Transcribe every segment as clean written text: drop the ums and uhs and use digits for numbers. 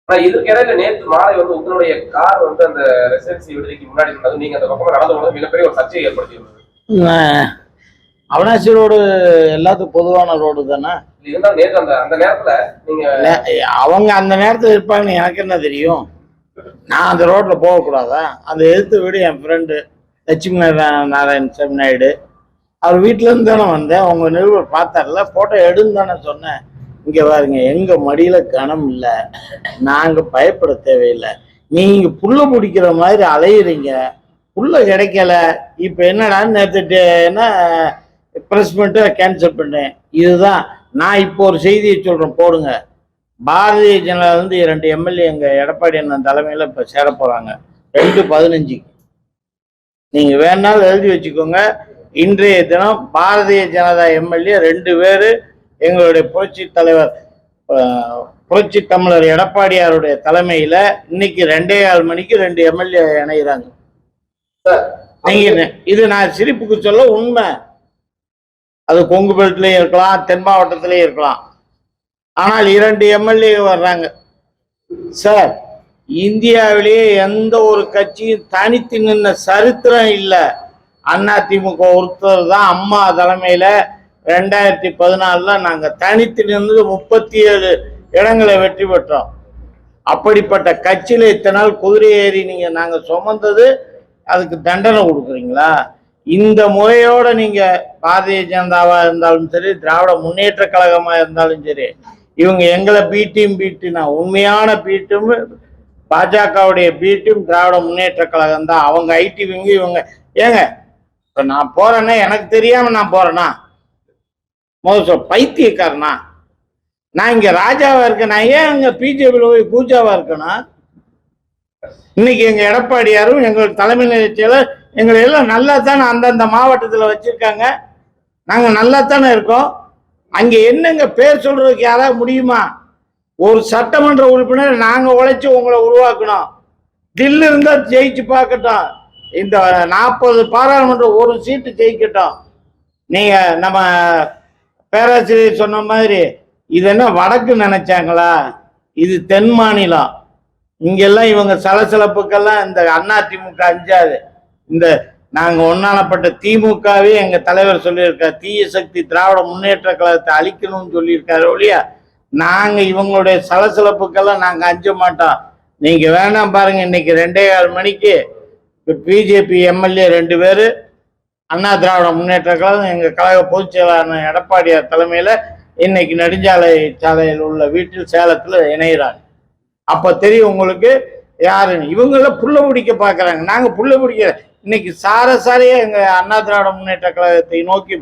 ஆனா இதுக்கிடையில நேற்று மாலை வந்து உங்களுடைய கார் வந்து அந்த ரெசிடென்சி விடுதிக்கு முன்னாடி இருந்தது, நீங்க அந்த பக்கமா நடந்து போனது மிகப்பெரிய ஒரு சர்ச்சையை ஏற்படுத்தியிருந்தது. அவனாசி ரோடு எல்லாத்துக்கும் பொதுவான ரோடு தானே. இருந்தாலும் நேற்று அந்த அந்த நேரத்துல நீங்க அவங்க அந்த நேரத்தில் இருப்பாங்கன்னு எனக்கு என்ன தெரியும்? நான் அந்த ரோட்ல போகக்கூடாதா? அந்த எதிர்த்து வீடு என் ஃப்ரெண்டு லட்சுமி நாராயண சாமி நாயுடு, அவர் வீட்டுல இருந்து தானே வந்தேன். உங்க நிருபர் பார்த்தார்ல, போட்டோ எடுன்னு தானே சொன்னேன். இங்க பாருங்க, எங்க மடியில கனம் இல்லை, நாங்க பயப்பட தேவையில்லை. நீங்க புல்ல பிடிக்கிற மாதிரி அலையுறீங்க, புல்ல கிடைக்கல. இப்ப என்னடான்னு நேற்று என்ன பிரஸ் பண்ணிட்டு கேன்சல் பண்ணேன். இதுதான் நான் இப்போ ஒரு செய்தியை சொல்றேன், போடுங்க. பாரதிய ஜனதா வந்து 2 எம்எல்ஏ எங்க எடப்பாடி அண்ணன் தலைமையில இப்ப சேர போறாங்க 2/15. நீங்க வேணாலும் எழுதி வச்சுக்கோங்க. இன்றைய தினம் பாரதிய ஜனதா எம்எல்ஏ 2 பேரு எங்களுடைய புரட்சி தலைவர் புரட்சி தமிழர் எடப்பாடியாருடைய தலைமையில இன்னைக்கு 2:15 மணிக்கு 2 எம்எல்ஏ இணைகிறாங்க. நீங்க இது நான் சிரிப்புக்கு சொல்ல உண்மை. அது கொங்கு பெல்ட்லயும் இருக்கலாம், தென் மாவட்டத்திலயும் இருக்கலாம். ஆனால் 2 எம்எல்ஏ வர்றாங்க சார். இந்தியாவிலேயே எந்த ஒரு கட்சியும் தனித்து நின்ன சரித்திரம் இல்லை. அதிமுக ஒருத்தர் தான் அம்மா தலைமையில 2014 நாங்க தனித்து நின்று 37 இடங்களை வெற்றி பெற்றோம். அப்படிப்பட்ட கட்சியில இத்தனை நாள் குதிரை ஏறி நீங்க நாங்க சுமந்தது, அதுக்கு தண்டனை கொடுக்குறீங்களா? இந்த முறையோட நீங்க பாரதிய ஜனதாவா இருந்தாலும் சரி, திராவிட முன்னேற்ற கழகமா இருந்தாலும் சரி, இவங்க எங்களை பீட்டினா உண்மையான பீட்டும் பாஜகவுடைய பீட்டும் திராவிட முன்னேற்ற கழகம் தான். அவங்க ஐடி விங்க இவங்க. ஏங்க இப்ப நான் போறேன்னா எனக்கு தெரியாம நான் போறேன்னா முதல் பைத்தியக்காரனா? நான் இங்க ராஜாவா இருக்கேன், நான் ஏன் அங்க பிஜேபியில் போய் கூஜாவா இருக்கேன்னா? இன்னைக்கு எங்க எடப்பாடியாரும் எங்களுக்கு தலைமை செயலர் எங்களை எல்லாம் நல்லா தானே அந்தந்த மாவட்டத்தில் வச்சிருக்காங்க. நாங்க நல்லா தானே இருக்கோம். அங்க என்னங்க பேர் சொல்றதுக்கு யாராவது முடியுமா? ஒரு சட்டமன்ற உறுப்பினர் நாங்க உழைச்சு உங்களை உருவாக்கணும். தில்லு இருந்தா ஜெயிச்சு பார்க்கட்டும். இந்த 40 பாராளுமன்ற ஒரு சீட்டு ஜெயிக்கட்டும். நீங்க நம்ம பேராசிரியர் சொன்ன மாதிரி இது என்ன வடக்கு நினைச்சாங்களா? இது தென் மாநிலம். இங்கெல்லாம் இவங்க சலசலப்புக்கெல்லாம் இந்த அதிமுக அஞ்சாது. இந்த நாங்க ஒன்னானப்பட்ட திமுகவே எங்க தலைவர் சொல்லியிருக்காரு, தீய சக்தி திராவிட முன்னேற்ற கழகத்தை அழிக்கணும்னு சொல்லியிருக்காரு ஒழியா நாங்க இவங்களுடைய சலசலப்புக்கெல்லாம் நாங்க அஞ்ச மாட்டோம். நீங்க வேணாம் பாருங்க, இன்னைக்கு 2:15 மணிக்கு பிஜேபி எம்எல்ஏ 2 பேரு அண்ணா திராவிட முன்னேற்ற கழகம் எங்க கழக பொதுச் செயலாளர் எடப்பாடியார் தலைமையில இன்னைக்கு சாலையில் உள்ள வீட்டில் சேலத்துல இணைகிறாங்க. அப்ப தெரியும் உங்களுக்கு யாருன்னு. இவங்கள புள்ள பிடிக்க பாக்குறாங்க, நாங்க புள்ள பிடிக்க. இன்னைக்கு சாரையா எங்க அண்ணா திராவிட முன்னேற்ற கழகத்தை நோக்கி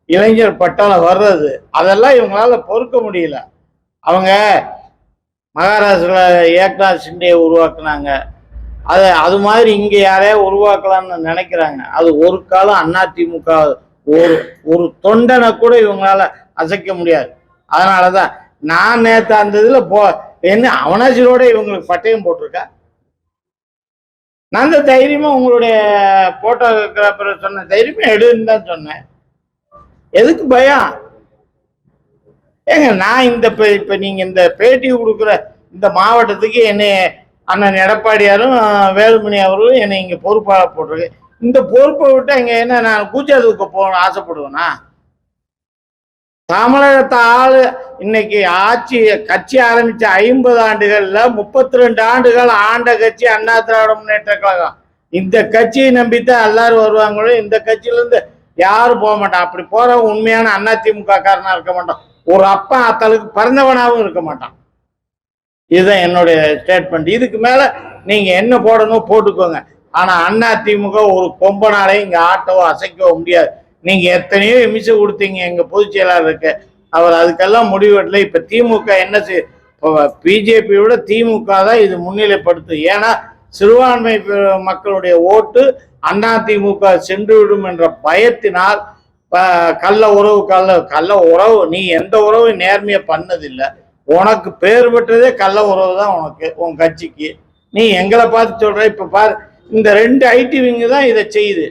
இளைஞர் பட்டாளம் வர்றது, அதெல்லாம் இவங்களால பொறுக்க முடியல. அவங்க மகாராஷ்டிரா ஏக்நாத் சிண்டே உருவாக்குனாங்க, அது மாதிரி இங்க யாரையா உருவாக்கலாம்னு நினைக்கிறாங்க. அது ஒரு காலம் அதிமுக ஒரு தொண்டனை கூட இவங்களால அசைக்க முடியாது. அதனாலதான் நான் நேற்று அந்த இதுல என்ன அவனாசிரோட இவங்களுக்கு பட்டயம் போட்டிருக்கா. நான் தான் தைரியமா உங்களுடைய போட்டோகிராஃபர் சொன்ன தைரியமா எடுன்னு தான் சொன்னேன். எதுக்கு பயம்? ஏங்க நான் இப்ப நீங்க இந்த பேட்டி கொடுக்குற இந்த மாவட்டத்துக்கு என்னை அண்ணன் எடப்பாடியாரும் வேலுமணி அவர்களும் என்னை இங்க பொறுப்பாக போட்டிருக்கு. இந்த பொறுப்பை விட்டு இங்க என்ன நான் கூச்சாதுக்கு போகணும்னு ஆசைப்படுவேனா? தமிழகத்தை ஆளு இன்னைக்கு கட்சி ஆரம்பிச்ச 50 ஆண்டுகள்ல 32 ஆண்டுகள் ஆண்ட கட்சி அண்ணா திராவிட முன்னேற்ற கழகம். இந்த கட்சியை நம்பித்தான் எல்லாரும் வருவாங்களோ. இந்த கட்சியில இருந்து யாரும் போக மாட்டான். அப்படி போறவங்க உண்மையான அதிமுக காரனா இருக்க மாட்டான். ஒரு அப்பா அத்தலுக்கு பிறந்தவனாவும் இருக்க மாட்டான். இதுதான் என்னுடைய ஸ்டேட்மெண்ட். இதுக்கு மேல நீங்க என்ன போடணும் போட்டுக்கோங்க. ஆனா அதிமுக ஒரு கொம்பனாலே இங்க ஆட்டவோ அசைக்கவோ முடியாது. நீங்க எத்தனையோ எமிஷன் கொடுத்தீங்க எங்க பொதுச் செயலாளருக்கு, அவர் அதுக்கெல்லாம் முடிவெட்டல. இப்ப திமுக என்ன பிஜேபி விட திமுக தான் இது முன்னிலைப்படுத்து. ஏன்னா சிறுபான்மை மக்களுடைய ஓட்டு அதிமுக சென்று விடும் என்ற பயத்தினால் கள்ள உறவு நீ எந்த உறவு நேர்மையா பண்ணதில்லை. உனக்கு பேர் பெற்றதே கள்ள உறவு தான் உனக்கு, உன் கட்சிக்கு. நீ எங்களை பார்த்து சொல்ற. இப்ப பாரு, இந்த 2 ஐடி விங்கு தான் இதை செய்யுது.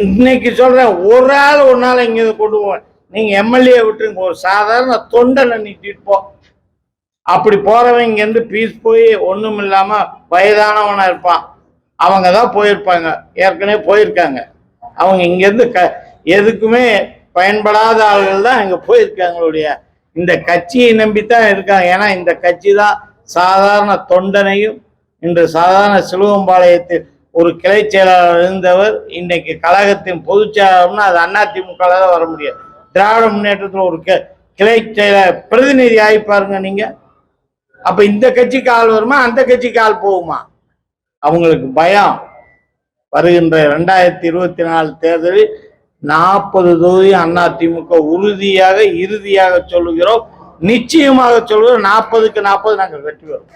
இன்னைக்கு சொல்றேன், ஒரு நாள் இங்க கொண்டு போவேன். நீங்க எம்எல்ஏ விட்டுருங்க, ஒரு சாதாரண தொண்டனை நீட்டிட்டு போ. அப்படி போறவன் இங்கேருந்து பீஸ் போய் ஒன்றும் இல்லாம வயதானவனா இருப்பான். அவங்க தான் போயிருப்பாங்க, ஏற்கனவே போயிருக்காங்க. அவங்க இங்கேருந்து எதுக்குமே பயன்படாத ஆள்கள் தான் இங்க போயிருக்காங்களுடைய இந்த கட்சியை நம்பித்தான் இருக்காங்க. ஏன்னா இந்த கட்சி தான் சாதாரண தொண்டனையும், இன்று சாதாரண சிலுவம்பாளையத்தில் ஒரு கிளை செயலாளர் இருந்தவர் இன்னைக்கு கழகத்தின் பொதுச் செயலாளர்னா அது அதிமுக தான் வர முடியாது. திராவிட முன்னேற்றத்தில் ஒரு கிளை செயலாளர் பிரதிநிதி ஆகி பாருங்க நீங்க. அப்ப இந்த கட்சிக்கு ஆள் வருமா, அந்த கட்சிக்கு ஆள் போகுமா? அவங்களுக்கு பயம். வருகின்ற 2024 தேர்தலில் 40 தொகுதி அதிமுக உறுதியாக இறுதியாக சொல்லுகிறோம், நிச்சயமாக சொல்லுகிறோம். 40க்கு 40 நாங்கள் வெற்றி பெறுவோம்.